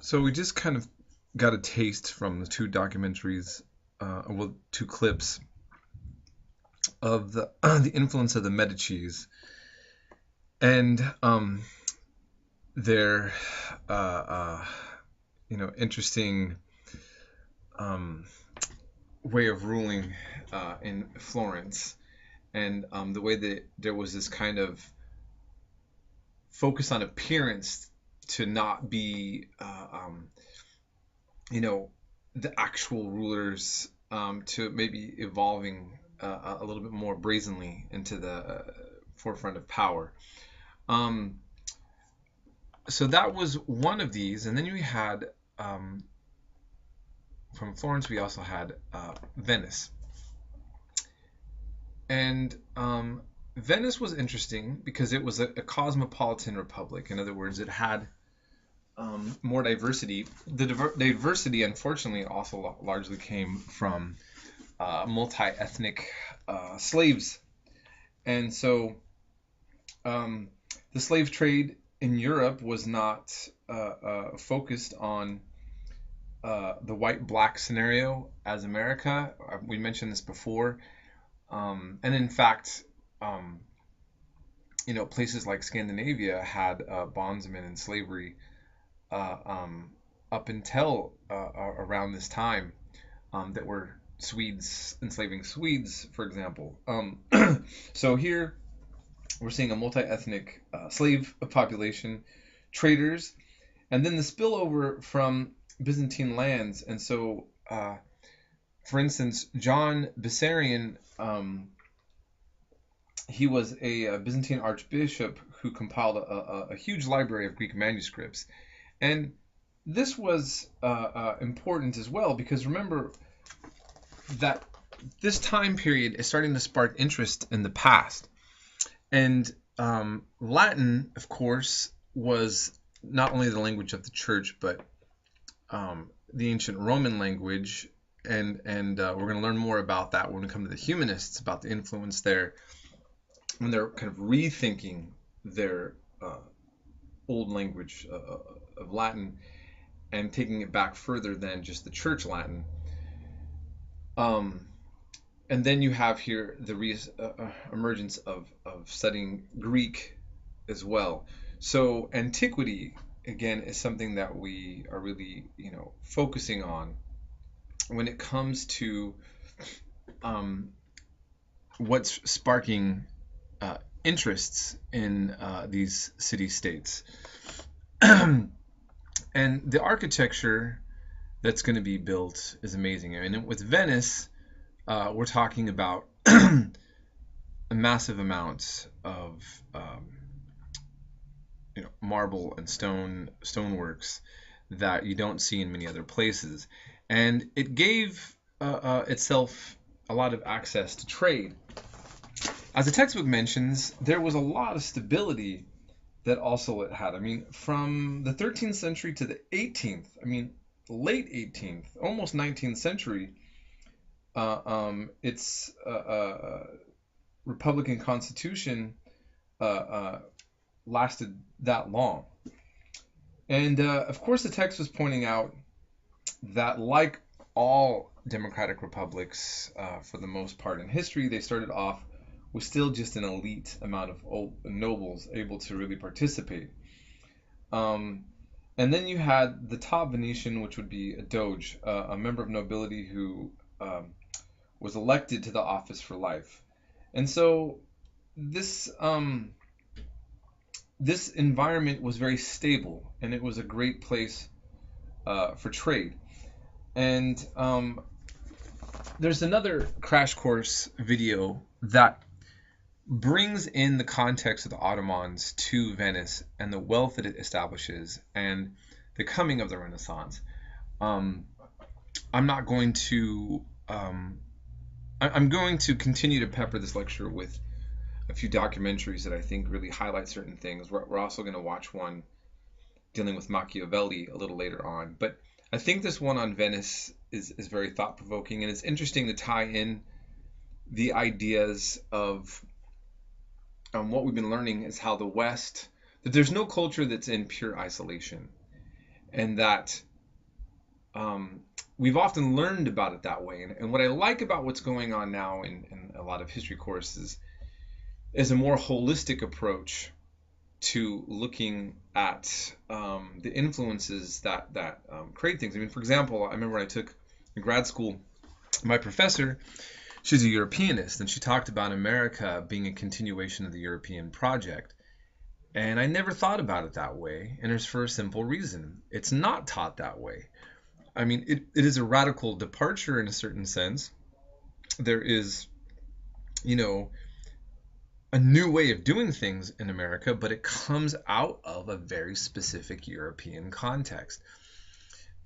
So we just kind of got a taste from the two documentaries, two clips of the the influence of the Medicis and their interesting um, way of ruling in Florence, and the way that there was this kind of focus on appearance to not be the actual rulers, to maybe evolving a little bit more brazenly into the forefront of power. Um, so that was one of these, and then we had from Florence we also had Venice, and Venice was interesting because it was a cosmopolitan republic. In other words, it had more diversity. The diversity, unfortunately, also largely came from multi-ethnic slaves. And so the slave trade in Europe was not focused on the white-black scenario as America. We mentioned this before. And in fact, places like Scandinavia had bondsmen in slavery up until around this time, that were Swedes enslaving Swedes, for example. So here we're seeing a multi-ethnic slave population, traders, and then the spillover from Byzantine lands. And so, for instance, John Bessarion, he was a Byzantine archbishop who compiled a huge library of Greek manuscripts. And this was important as well, because remember that this time period is starting to spark interest in the past. And Latin, of course, was not only the language of the church, but the ancient Roman language. And we're going to learn more about that when we come to the humanists, about the influence there, when they're kind of rethinking their old language of Latin and taking it back further than just the church Latin. And then you have here the emergence of studying Greek as well. So antiquity, again, is something that we are really, focusing on when it comes to what's sparking interests in these city-states. And the architecture that's going to be built is amazing. I mean, with Venice, we're talking about massive amounts of marble and stoneworks that you don't see in many other places, and it gave itself a lot of access to trade. As the textbook mentions, there was a lot of stability that also it had. I mean, from the 13th century to the 18th, late 18th, almost 19th century, its Republican Constitution lasted that long. And of course, the text was pointing out that, like all democratic republics, for the most part in history, they started off with still just an elite amount of nobles able to really participate. And then you had the top Venetian, which would be a doge, a member of nobility who was elected to the office for life. And so this environment was very stable, and it was a great place for trade. And there's another crash course video that brings in the context of the Ottomans to Venice and the wealth that it establishes and the coming of the Renaissance. I'm going to continue to pepper this lecture with a few documentaries that I think really highlight certain things. We're also going to watch one dealing with Machiavelli a little later on. But I think this one on Venice is very thought-provoking, and it's interesting to tie in the ideas of what we've been learning is how the West, that there's no culture that's in pure isolation. and that we've often learned about it that way. And what I like about what's going on now in a lot of history courses is a more holistic approach to looking at the influences that create things. I mean, for example, I remember when I took in grad school, my professor, she's a Europeanist, and she talked about America being a continuation of the European project. And I never thought about it that way, and it's for a simple reason. It's not taught that way. I mean, it is a radical departure in a certain sense. There is, you know, a new way of doing things in America, but it comes out of a very specific European context.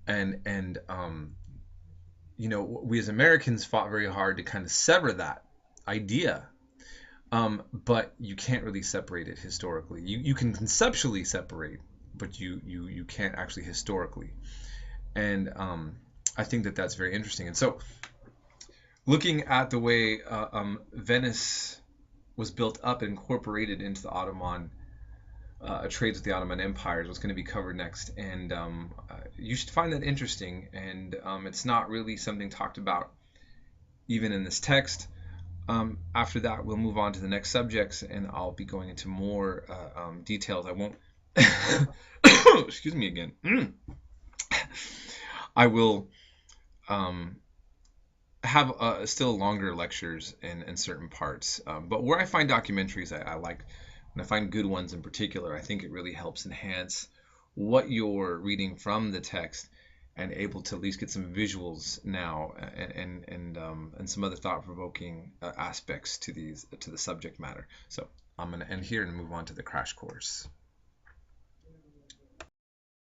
And you know, we as Americans fought very hard to kind of sever that idea. But you can't really separate it historically. You can conceptually separate, but you can't actually historically. And I think that that's very interesting. And so, looking at the way Venice was built up and incorporated into the Ottoman trades with the Ottoman Empire is what's going to be covered next. And you should find that interesting. And it's not really something talked about even in this text. After that, we'll move on to the next subjects, and I'll be going into more details. I won't. Excuse me again. I will have still longer lectures in certain parts. But where I find documentaries, I like, when I find good ones in particular, I think it really helps enhance what you're reading from the text and able to at least get some visuals now and some other thought-provoking aspects to the subject matter. So I'm going to end here and move on to the crash course.